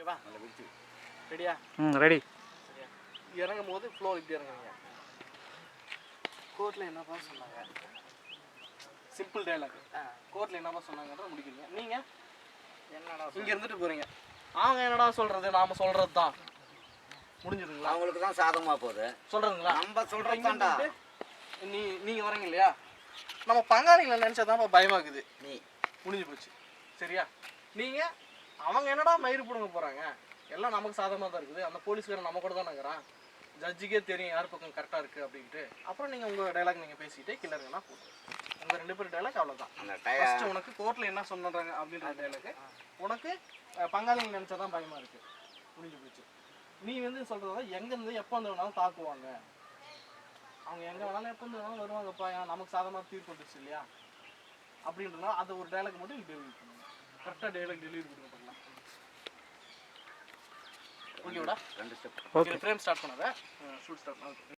ஓகேவா? ரெடியா? ரெடி. சரியா? இறங்கும் போது ஃப்ளோ இப்படி இறங்குவீங்க. கோர்ட்டில் என்னப்பா சொன்னாங்க? Simple dialogue. கோர்ட்டில் என்னப்பா சொன்னாங்கன்ற முடிக்கிறீங்க. நீங்கள் என்னடா இங்கே இருந்துட்டு போகிறீங்க. அவங்க என்னடா சொல்கிறது, நாம் சொல்கிறது தான் முடிஞ்சிருங்களா? அவங்களுக்கு தான் சாதகமாக போகுது சொல்கிறதுங்களா? நம்ம சொல்கிறதாண்டா. நீங்கள் வரீங்க இல்லையா, நம்ம பங்காளிகளை நினச்சா தான் பயமாக்குது. நீ முடிஞ்சு போச்சு. சரியா? நீங்கள் அவங்க என்னடா மயிறு பிடுங்க போகிறாங்க, எல்லாம் நமக்கு சாதகமாக தான் இருக்குது. அந்த போலீஸ்காரன் நம்ம கூட தான் இருக்கிறான், ஜட்ஜுக்கே தெரியும் யார் பக்கம் கரெக்டாக இருக்குது அப்படின்ட்டு. அப்புறம் நீங்கள் உங்கள் டைலாக் நீங்கள் பேசிகிட்டே கிளறுங்கன்னா போதும். உங்கள் 2 பேர் டைலாக் அவ்வளோதான். ஃபஸ்ட்டு உனக்கு கோர்ட்டில் என்ன சொன்னாங்க அப்படின்ற டைலாக்கு, உனக்கு பங்காளிகள் நினச்சா தான் பயமாக இருக்குது. முடிஞ்சு போச்சு. நீ வந்து சொல்கிறத எங்கேருந்து எப்போ வந்து வேணாலும் தாக்குவாங்க, அவங்க எங்கே வேணாலும் எப்போ வந்து வேணாலும் வருவாங்கப்பா, நமக்கு சாதகமாக தீர்ப்பு வந்துச்சு இல்லையா அப்படின்றதுனால அதை ஒரு டைலாக் மட்டும் நீ டெலிவரி பண்ணுங்க. கரெக்டாக டைலாக் டெலிவரி கொடுங்க பண்ணலாம். ஓகேவாடா? 2 ஸ்டெப். ஓகே, ஃப்ரேம் ஸ்டார்ட் பண்ணாத, ஷூட் ஸ்டார்ட் பண்ண.